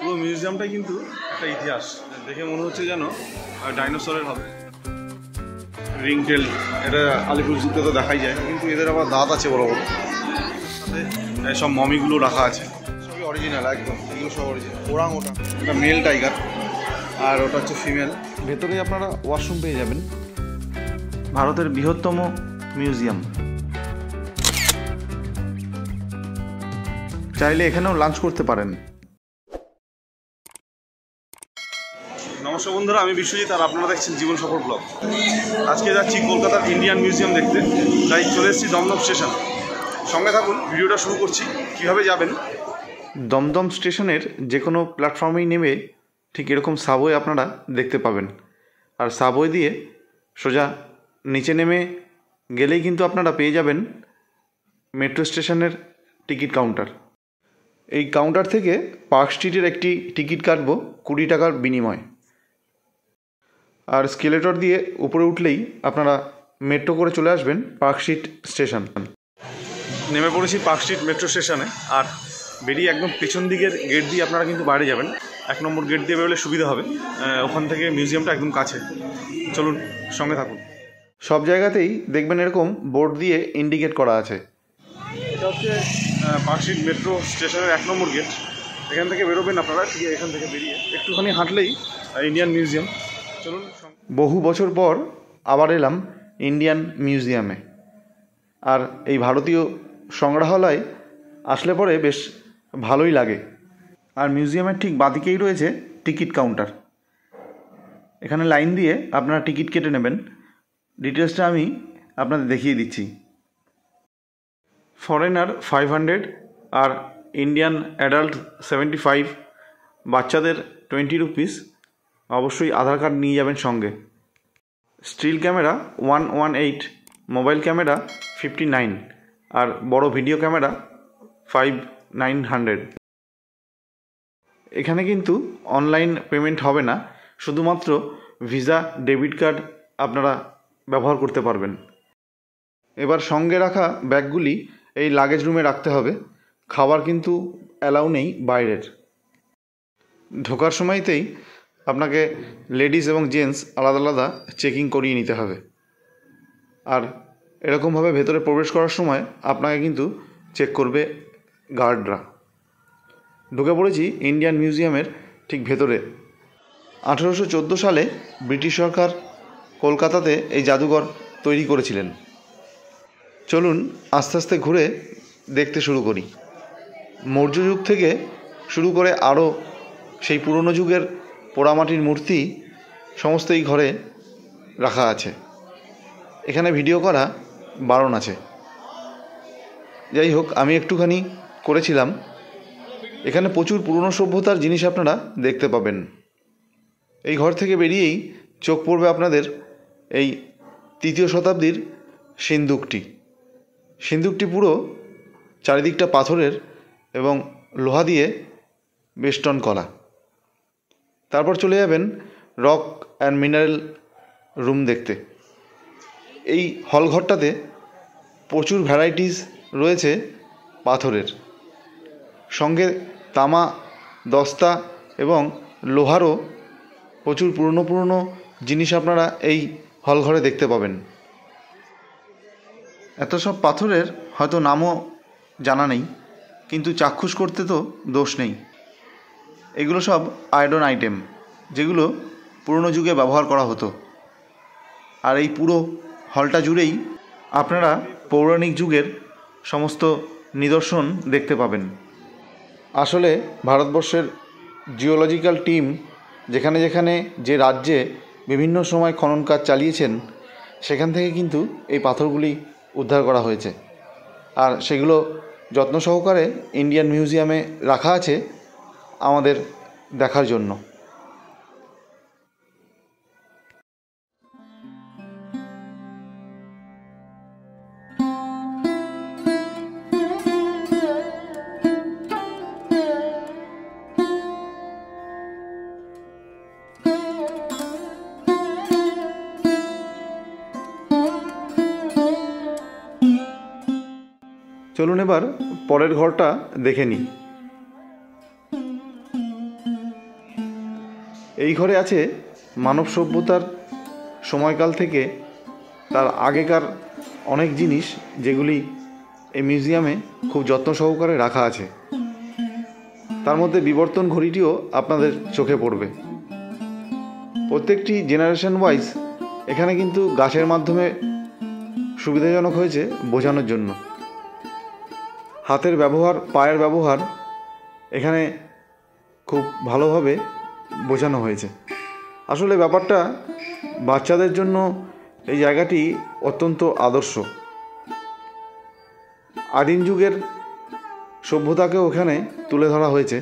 পুরো মিউজিয়ামটা কিন্তু একটা ইতিহাস, দেখে মনে হচ্ছে যেন ডাইনোসরের হবে। রিংটেল, এটা আলিপুর জুতে তো দেখাই যায়, কিন্তু এদের আবার দাঁত আছে বড় বড়। সাথে সব মমিগুলো রাখা আছে, সবই অরিজিনাল একদম, এগুলো সব অরিজিনাল। ওরাং ওটা একটা মেল টাইগার, আর ওটা হচ্ছে ফিমেল। ভেতরে আপনারা ওয়াশরুম পেয়ে যাবেন। ভারতের বৃহত্তম মিউজিয়াম, চাইলে এখানেও লাঞ্চ করতে পারেন। নমস্কার বন্ধুরা, আমি বিশ্বজিৎ আর আপনারা দেখছেন জীবন সফর ব্লগ। আজকে যাচ্ছি কলকাতার ইন্ডিয়ান মিউজিয়াম দেখতে, তাই চলে এসেছি দমদম স্টেশন। সঙ্গে থাকুন, ভিডিওটা শুরু করছি। কিভাবে যাবেন? দমদম স্টেশনের যে কোনো প্ল্যাটফর্মেই নেমে ঠিক এরকম সাবওয়ে আপনারা দেখতে পাবেন, আর সাবওয়ে দিয়ে সোজা নিচে নেমে গেলেই কিন্তু আপনারা পেয়ে যাবেন মেট্রো স্টেশনের টিকিট কাউন্টার। এই কাউন্টার থেকে পার্ক স্ট্রিটের একটি টিকিট কাটবো 20 টাকার বিনিময়, আর স্কেলেটর দিয়ে উপরে উঠলেই আপনারা মেট্রো করে চলে আসবেন পার্ক স্ট্রিট স্টেশন। নেমে পড়েছি পার্ক স্ট্রিট মেট্রো স্টেশনে, আর বেরিয়ে একদম পেছন দিকের গেট দিয়ে আপনারা কিন্তু বাইরে যাবেন। 1 নম্বর গেট দিয়ে বেরোলে সুবিধা হবে, ওখান থেকে মিউজিয়ামটা একদম কাছে। চলুন, সঙ্গে থাকুন। সব জায়গাতেই দেখবেন এরকম বোর্ড দিয়ে ইন্ডিকেট করা আছে। এটা হচ্ছে পার্ক স্ট্রিট মেট্রো স্টেশনের 1 নম্বর গেট। এখান থেকে বেরোবেন আপনারা, ঠিক এখান থেকে বেরিয়ে একটুখানি হাঁটলেই ইন্ডিয়ান মিউজিয়াম। চলুন। বহু বছর পর আবার এলাম ইন্ডিয়ান মিউজিয়ামে, আর এই ভারতীয় সংগ্রহালয় আসলে পরে বেশ ভালোই লাগে। আর মিউজিয়ামের ঠিক বাদিকেই রয়েছে টিকিট কাউন্টার। এখানে লাইন দিয়ে আপনারা টিকিট কেটে নেবেন। ডিটেলসটা আমি আপনাদের দেখিয়ে দিচ্ছি। ফরেনার 500, আর ইন্ডিয়ান অ্যাডাল্ট 75, বাচ্চাদের 20 রুপিস। অবশ্যই আধার কার্ড নিয়ে যাবেন সঙ্গে। স্টিল ক্যামেরা 118, মোবাইল ক্যামেরা 59, আর বড় ভিডিও ক্যামেরা 5900। এখানে কিন্তু অনলাইন পেমেন্ট হবে না, শুধুমাত্র ভিসা ডেবিট কার্ড আপনারা ব্যবহার করতে পারবেন। এবার সঙ্গে রাখা ব্যাগগুলি এই লাগেজ রুমে রাখতে হবে। খাবার কিন্তু অ্যালাউ নেই বাইরের। ঢোকার সময়তেই আপনাকে লেডিস এবং জেন্টস আলাদা আলাদা চেকিং করিয়ে নিতে হবে, আর এরকমভাবে ভেতরে প্রবেশ করার সময় আপনাকে কিন্তু চেক করবে গার্ডরা। ঢুকে পড়েছি ইন্ডিয়ান মিউজিয়ামের ঠিক ভেতরে। 1814 সালে ব্রিটিশ সরকার কলকাতাতে এই জাদুঘর তৈরি করেছিলেন। চলুন আস্তে আস্তে ঘুরে দেখতে শুরু করি। মৌর্য যুগ থেকে শুরু করে আরও সেই পুরনো যুগের পোড়ামাটির মূর্তি সমস্ত এই ঘরে রাখা আছে। এখানে ভিডিও করা বারণ আছে। যাই হোক, আমি একটুখানি করেছিলাম। এখানে প্রচুর পুরনো সভ্যতার জিনিস আপনারা দেখতে পাবেন। এই ঘর থেকে বেরিয়েই চোখ পড়বে আপনাদের এই 3য় শতাব্দীর সিন্দুকটি পুরো চারিদিকটা পাথরের এবং লোহা দিয়ে বেষ্টন করা। তারপর চলে যাবেন রক অ্যান্ড মিনারেল রুম দেখতে। এই হলঘরটাতে প্রচুর ভ্যারাইটিস রয়েছে পাথরের, সঙ্গে তামা, দস্তা এবং লোহারও প্রচুর পুরনো জিনিস আপনারা এই হলঘরে দেখতে পাবেন। এত সব পাথরের হয়তো নামও জানা নেই, কিন্তু চাক্ষুষ করতে তো দোষ নেই। এগুলো সব আয়রন আইটেম, যেগুলো পুরনো যুগে ব্যবহার করা হতো। আর এই পুরো হলটা জুড়েই আপনারা পৌরাণিক যুগের সমস্ত নিদর্শন দেখতে পাবেন। আসলে ভারতবর্ষের জিওলজিক্যাল টিম যেখানে যেখানে যে রাজ্যে বিভিন্ন সময় খনন কাজ চালিয়েছেন, সেখান থেকে কিন্তু এই পাথরগুলি উদ্ধার করা হয়েছে, আর সেগুলো যত্ন সহকারে ইন্ডিয়ান মিউজিয়ামে রাখা আছে আমাদের দেখার জন্য। চলুন এবার পরের ঘরটা দেখে নিই। এই ঘরে আছে মানব সভ্যতার সময়কাল থেকে তার আগেকার অনেক জিনিস, যেগুলি এই মিউজিয়ামে খুব যত্ন সহকারে রাখা আছে। তার মধ্যে বিবর্তন ঘড়িটিও আপনাদের চোখে পড়বে। প্রত্যেকটি জেনারেশন ওয়াইজ এখানে কিন্তু গাছের মাধ্যমে সুবিধাজনক হয়েছে বোঝানোর জন্য। হাতের ব্যবহার, পায়ের ব্যবহার এখানে খুব ভালোভাবে বোঝানো হয়েছে। আসলে ব্যাপারটা বাচ্চাদের জন্য এই জায়গাটি অত্যন্ত আদর্শ। আদিম যুগের সভ্যতাকেও এখানে তুলে ধরা হয়েছে।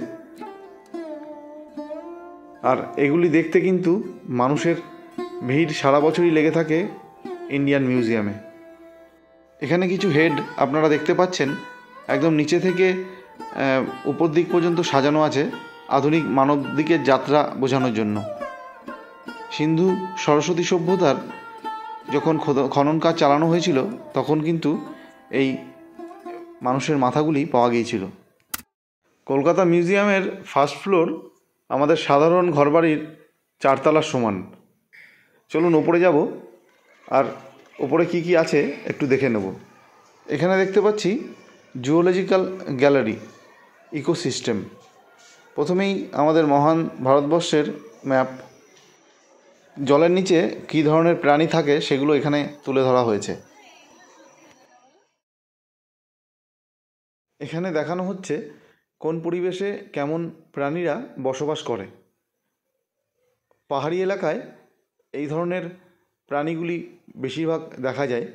আর এগুলি দেখতে কিন্তু মানুষের ভিড় সারা বছরই লেগে থাকে ইন্ডিয়ান মিউজিয়ামে। এখানে কিছু হেড আপনারা দেখতে পাচ্ছেন, একদম নিচে থেকে উপর দিক পর্যন্ত সাজানো আছে আধুনিক মানব দিকের যাত্রা বোঝানোর জন্য। সিন্ধু সরস্বতী সভ্যতার যখন খনন কাজ চালানো হয়েছিল তখন কিন্তু এই মানুষের মাথাগুলি পাওয়া গিয়েছিল। কলকাতা মিউজিয়ামের ফার্স্ট ফ্লোর আমাদের সাধারণ ঘরবাড়ির 4 তলার সমান। চলুন ওপরে যাব, আর ওপরে কি কি আছে একটু দেখে নেব। এখানে দেখতে পাচ্ছি জুওলজিক্যাল গ্যালারি, ইকোসিস্টেম। প্রথমেই আমাদের মহান ভারতবর্ষের ম্যাপ। জলের নিচে কী ধরনের প্রাণী থাকে সেগুলো এখানে তুলে ধরা হয়েছে। এখানে দেখানো হচ্ছে কোন পরিবেশে কেমন প্রাণীরা বসবাস করে। পাহাড়ি এলাকায় এই ধরনের প্রাণীগুলি বেশিরভাগ দেখা যায়।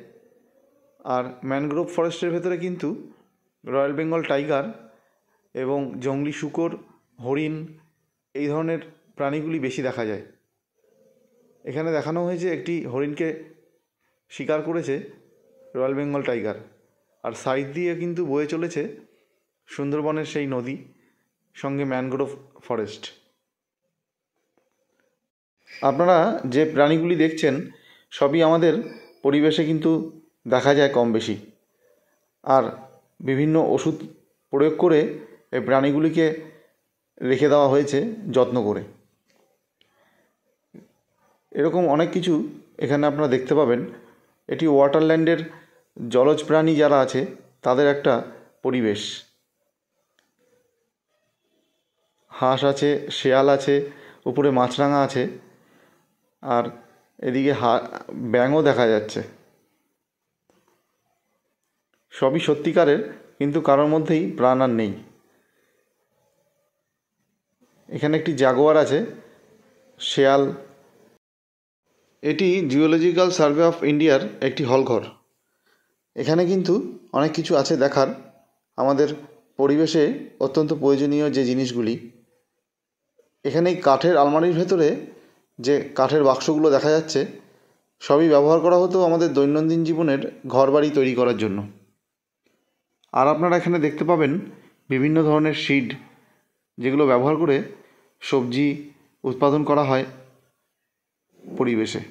আর ম্যানগ্রোভ ফরেস্টের ভেতরে কিন্তু রয়্যাল বেঙ্গল টাইগার এবং জংলি শূকর, হরিণ এই ধরনের প্রাণীগুলি বেশি দেখা যায়। এখানে দেখানো হয়েছে একটি হরিণকে শিকার করেছে রয়্যাল বেঙ্গল টাইগার। আর সাইড দিয়ে কিন্তু বয়ে চলেছে সুন্দরবনের সেই নদী, সঙ্গে ম্যানগ্রোভ ফরেস্ট। আপনারা যে প্রাণীগুলি দেখছেন সবই আমাদের পরিবেশে কিন্তু দেখা যায় কম বেশি। আর বিভিন্ন ওষুধ প্রয়োগ করে এই প্রাণীগুলিকে রেখে দেওয়া হয়েছে যত্ন করে। এরকম অনেক কিছু এখানে আপনারা দেখতে পাবেন। এটি ওয়াটারল্যান্ডের জলজ প্রাণী যারা আছে তাদের একটা পরিবেশ। হাঁস আছে, শেয়াল আছে, উপরে মাছরাঙা আছে, আর এদিকে ব্যাঙও দেখা যাচ্ছে। সবই সত্যিকারের, কিন্তু কারোর মধ্যেই প্রাণ আর নেই। এখানে একটি জাগুয়ার আছে, শেয়াল। এটি জিওলজিক্যাল সার্ভে অফ ইন্ডিয়ার একটি হলঘর। এখানে কিন্তু অনেক কিছু আছে দেখার, আমাদের পরিবেশে অত্যন্ত প্রয়োজনীয় যে জিনিসগুলি। এখানে কাঠের আলমারির ভেতরে যে কাঠের বাক্সগুলো দেখা যাচ্ছে সবই ব্যবহার করা হতো আমাদের দৈনন্দিন জীবনের ঘরবাড়ি তৈরি করার জন্য। আর আপনারা এখানে দেখতে পাবেন বিভিন্ন ধরনের সিড, যেগুলো ব্যবহার করে সবজি উৎপাদন করা হয় পরিবেশে।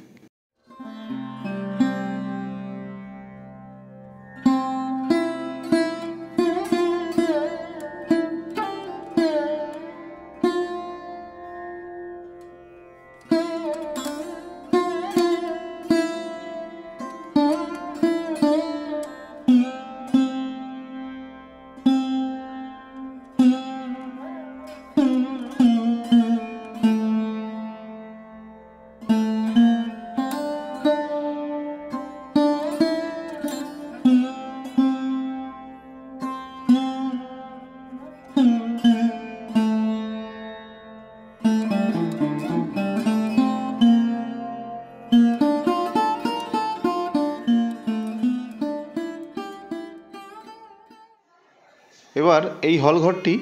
এবার এই হলঘরটি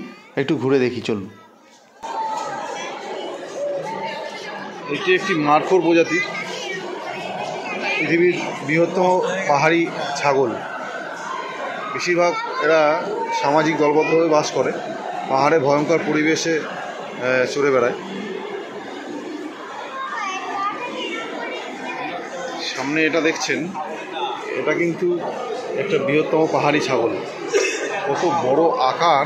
একটু ঘুরে দেখি, চলুন। এটি একটি মারখোর প্রজাতির পৃথিবীর বৃহত্তম পাহাড়ি ছাগল। বেশিরভাগ এরা সামাজিক দলবদ্ধভাবে বাস করে, পাহাড়ে ভয়ঙ্কর পরিবেশে চড়ে বেড়ায়। সামনে এটা দেখছেন, এটা কিন্তু একটা বৃহত্তম পাহাড়ি ছাগল। কত বড় আকার,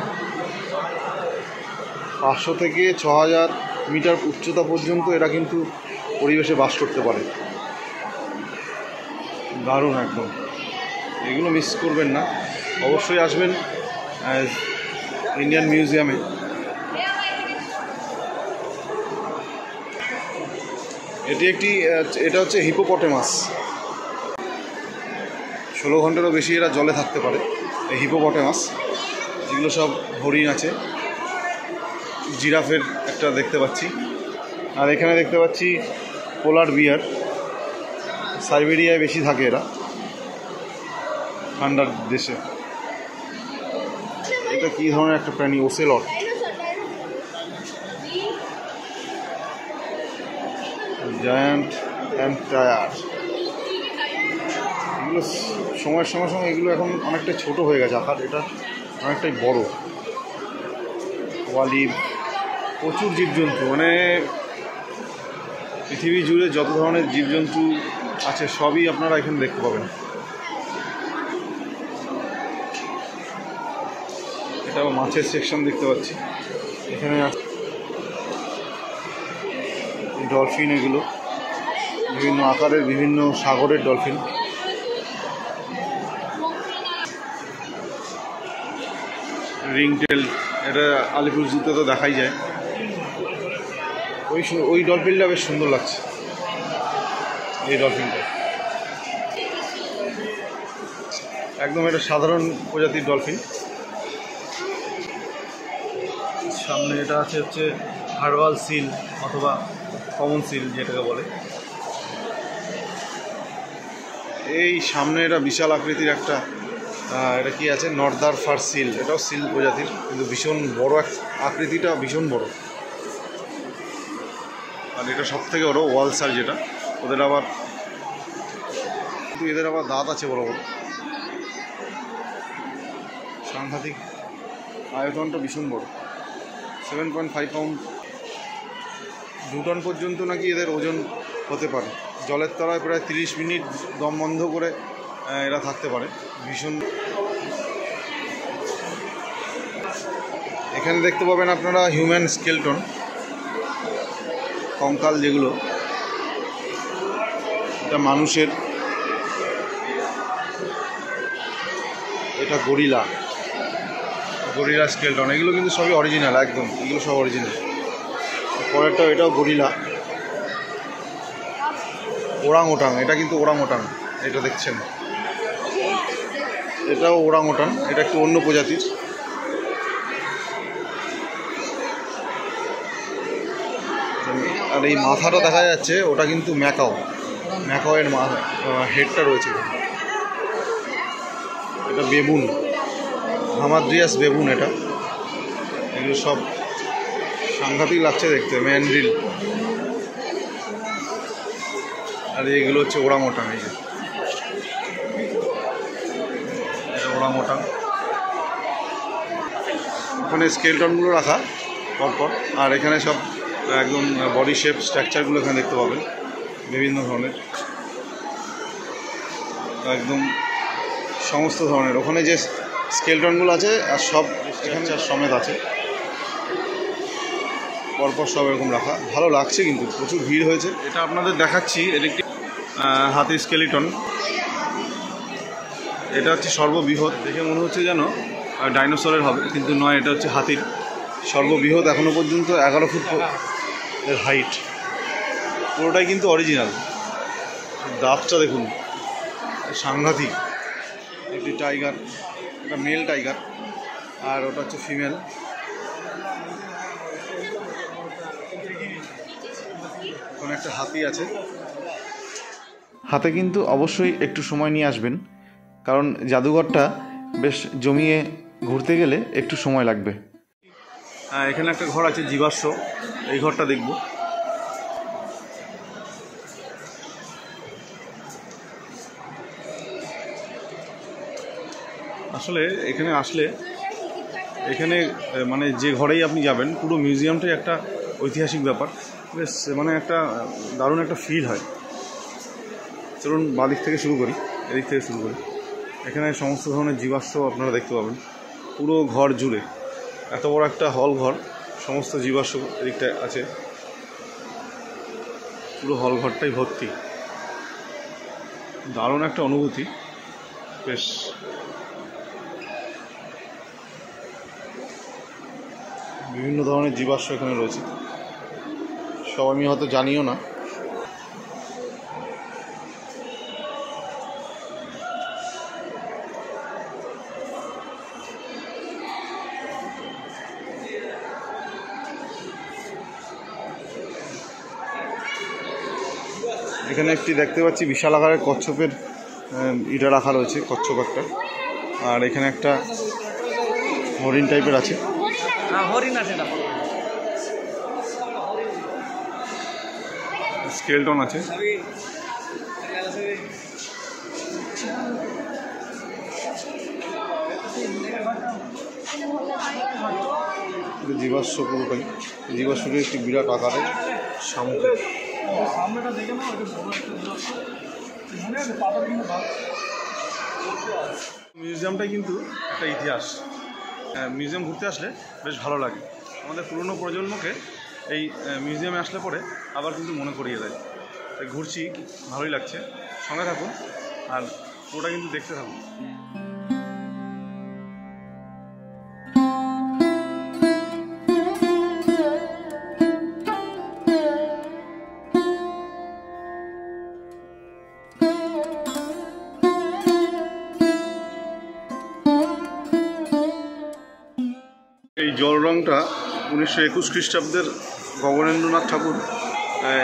500 থেকে 6000 মিটার উচ্চতা পর্যন্ত এরা কিন্তু পরিবেশে বাস করতে পারে। দারুণ একদম, এগুলো মিস করবেন না, অবশ্যই আসবেন ইন্ডিয়ান মিউজিয়ামে। এটা হচ্ছে হিপোপটেমাস। 16 ঘন্টারও বেশি এরা জলে থাকতে পারে, এই হিপোপটেমাস। যেগুলো সব হরিণ আছে, জিরাফের একটা দেখতে পাচ্ছি, আর এখানে দেখতে পাচ্ছি পোলার বিয়ার। সাইবেরিয়ায় বেশি থাকে এরা, ঠান্ডার দেশে। এটা কী ধরনের একটা প্রাণী? ওসেলট। Giant anteater. এগুলো সময়ের সঙ্গে সঙ্গে এগুলো এখন অনেকটা ছোট হয়ে গেছে, আকার এটা অনেকটাই বড়। ওয়ালি, প্রচুর জীবজন্তু, মানে পৃথিবী জুড়ে যত ধরনের জীবজন্তু আছে সবই আপনারা এখানে দেখতে পাবেন। এটা মাছের সেকশন দেখতে পাচ্ছি এখানে। ডলফিন, এগুলো বিভিন্ন আকারের, বিভিন্ন সাগরের ডলফিন। রিংটেল, এটা আলিপুর জুতে তো দেখাই যায়। ওই ডলফিনটা বেশ সুন্দর লাগছে, এই ডলফিনটা একদম এটা সাধারণ প্রজাতির ডলফিন। সামনে এটা হচ্ছে হার্বাল সিল অথবা কমন সিল যেটাকে বলে। এই সামনে এটা বিশাল আকৃতির একটা, এটা কি আছে, নর্দার ফার সিল। এটাও সিল প্রজাতির, কিন্তু ভীষণ বড়, আকৃতিটা ভীষণ বড়। আর এটা সব থেকে বড় ওয়ালসার, যেটা ওদের আবার, কিন্তু এদের আবার দাঁত আছে বড় বড়। সাংঘাতিক, আয়তনটা ভীষণ বড়, 7.5 পাউন্ড, 2 টন পর্যন্ত নাকি এদের ওজন হতে পারে। জলের তলায় প্রায় 30 মিনিট দম বন্ধ করে এরা থাকতে পারে। ভীষণ। এখানে দেখতে পাবেন আপনারা হিউম্যান স্কেলটন, কঙ্কাল যেগুলো, এটা মানুষের। এটা গরিলা স্কেলটন। এগুলো কিন্তু সবই অরিজিনাল একদম, এগুলো সব অরিজিনাল। পরেরটাও, এটাও গরিলা। ওরাং ওটাং, এটা কিন্তু ওরাং ওটাং, এটা দেখছেন, এটাও ওরাং ওটাং, এটা একটু অন্য প্রজাতির। আর এই মাথাটা দেখা যাচ্ছে, ওটা কিন্তু ম্যাকাওয়ের হেডটা রয়েছে। এটা বেবুন, হামাদ্রিয়াস বেবুন এটা। এগুলো সব সাংঘাতিক লাগছে দেখতে, ম্যান্ড্রিল। আর এইগুলো হচ্ছে ওরাং ওটাং। এই যে এটা ওরাং ওটাং। ওখানে স্কেলটনগুলো রাখা পরপর, আর এখানে সব একদম বডি শেপ স্ট্রাকচারগুলো এখানে দেখতে পাবেন, বিভিন্ন ধরনের, একদম সমস্ত ধরনের। ওখানে যে স্কেলটনগুলো আছে আর সব এখানে সমেত আছে, পরপর সব এরকম রাখা। ভালো লাগছে, কিন্তু প্রচুর ভিড় হয়েছে। এটা আপনাদের দেখাচ্ছি, এটা একটি হাতির স্কেলিটন। এটা হচ্ছে সর্ববৃহৎ, দেখে মনে হচ্ছে যেন ডাইনোসরের হবে, কিন্তু নয়, এটা হচ্ছে হাতির। সর্ববৃহৎ এখনও পর্যন্ত 11 ফুট এর হাইট। পুরোটাই কিন্তু অরিজিনাল। দাঁতটা দেখুন, সাংঘাতিক। একটি টাইগার, এটা মেল টাইগার, আর ওটা হচ্ছে ফিমেল। ওখানে একটা হাতি আছে। হাতে কিন্তু অবশ্যই একটু সময় নিয়ে আসবেন, কারণ জাদুঘরটা বেশ জমিয়ে ঘুরতে গেলে একটু সময় লাগবে। এখানে একটা ঘর আছে জীবাশ্ম, এই ঘরটা দেখব। আসলে এখানে আসলে, এখানে মানে যে ঘরেই আপনি যাবেন, পুরো মিউজিয়ামটাই একটা ঐতিহাসিক ব্যাপার। বেশ মানে একটা দারুণ একটা ফিল হয়। চলুন বাদিক থেকে শুরু করি, এদিক থেকে শুরু করি। এখানে সমস্ত ধরনের জীবাশ্ম আপনারা দেখতে পাবেন পুরো ঘর জুড়ে। এত বড় একটা হল ঘর, সমস্ত জীবাশ্ম এদিকটা আছে। পুরো হল ঘরটাই ভর্তি। দারুণ একটা অনুভূতি। বেশ বিভিন্ন ধরনের জীবাশ্ম এখানে রয়েছে, সব আমি হয়তো জানিও না। এখানে একটি দেখতে পাচ্ছি বিশাল আকারের কচ্ছপের ইটা রাখা রয়েছে, কচ্ছপ একটা। আর এখানে একটা হরিণ টাইপের আছে। স্কেলটন আছে। জীবাশ্ম পুরোটাই, জীবাশ্মটি একটি বিরাট আকারের শামুক। মিউজিয়ামটা কিন্তু একটা ইতিহাস। মিউজিয়াম ঘুরতে আসলে বেশ ভালো লাগে। আমাদের পুরনো প্রজন্মকে এই মিউজিয়ামে আসলে পরে আবার কিন্তু মনে করিয়ে দেয়। তাই ঘুরছি, ভালোই লাগছে। সঙ্গে থাকুন আর পুরোটা কিন্তু দেখতে থাকুন। এই জল রংটা 1921 খ্রিস্টাব্দের গগনেন্দ্রনাথ ঠাকুর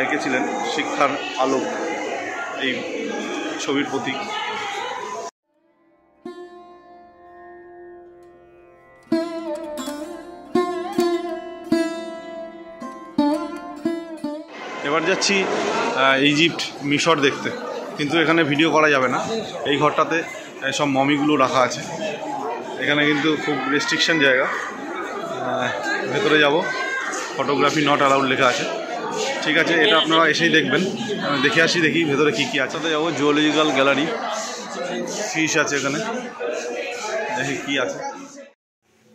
এঁকেছিলেন, শিক্ষার আলোক এই ছবির প্রতীক। এবার যাচ্ছি ইজিপ্ট, মিশর দেখতে, কিন্তু এখানে ভিডিও করা যাবে না। এই ঘরটাতে সব মমিগুলো রাখা আছে। এখানে কিন্তু খুব রেস্ট্রিকশন জায়গা, ভেতরে যাব, ফটোগ্রাফি নট অ্যালাউড লেখা আছে। ঠিক আছে, এটা আপনারা এসেই দেখবেন। দেখে আসি, দেখি ভেতরে কী কী আছে। তাতে যাবো জুওলজিক্যাল গ্যালারি, ফিশ আছে এখানে, দেখি কী আছে।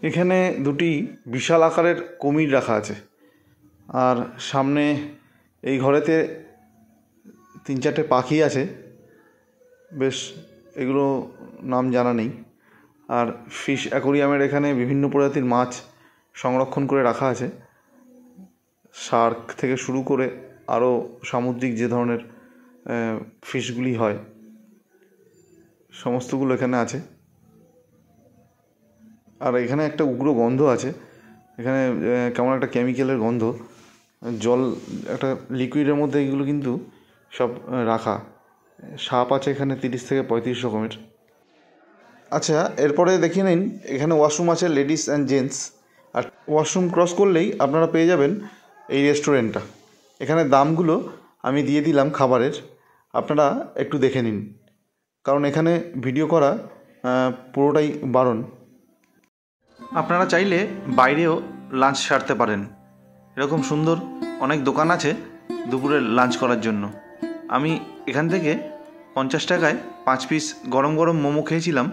এখানে দুটি বিশাল আকারের কুমির রাখা আছে। আর সামনে এই ঘরেতে 3-4টে পাখি আছে, বেশ, এগুলো নাম জানা নেই। আর ফিশ অ্যাকোরিয়ামের এখানে বিভিন্ন প্রজাতির মাছ সংরক্ষণ করে রাখা আছে, শার্ক থেকে শুরু করে আরও সামুদ্রিক যে ধরনের ফিশগুলি হয় সমস্তগুলো এখানে আছে। আর এখানে একটা উগ্র গন্ধ আছে, এখানে কেমন একটা কেমিক্যালের গন্ধ, জল একটা লিকুইডের মধ্যে এগুলো কিন্তু সব রাখা। সাপ আছে এখানে 30 থেকে 35 রকমের। আচ্ছা, এরপরে দেখিয়ে নিন, এখানে ওয়াশরুম আছে লেডিস অ্যান্ড জেন্টস। আর ওয়াশরুম ক্রস করলেই আপনারা পেয়ে যাবেন এই রেস্টুরেন্টটা। এখানে দামগুলো আমি দিয়ে দিলাম খাবারের, আপনারা একটু দেখে নিন, কারণ এখানে ভিডিও করা পুরোটাই বারণ। আপনারা চাইলে বাইরেও লাঞ্চ সারতে পারেন। এরকম সুন্দর অনেক দোকান আছে দুপুরে লাঞ্চ করার জন্য। আমি এখান থেকে 50 টাকায় 5 পিস গরম গরম মোমো খেয়েছিলাম,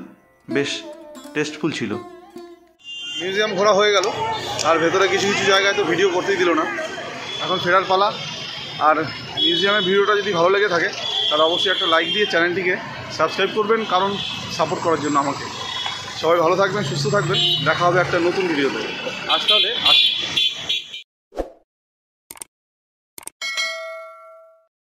বেশ টেস্টফুল ছিল। মিউজিয়াম ঘোরা হয়ে গেল, আর ভেতরে কিছু কিছু জায়গায় তো ভিডিও করতেই দিল না। এখন ফেরার পালা। আর মিউজিয়ামের ভিডিওটা যদি ভালো লেগে থাকে তাহলে অবশ্যই একটা লাইক দিয়ে চ্যানেলটিকে সাবস্ক্রাইব করবেন, কারণ সাপোর্ট করার জন্য আমাকে। সবাই ভালো থাকবেন, সুস্থ থাকবেন, দেখা হবে একটা নতুন ভিডিওতে। আজ তাহলে আসি।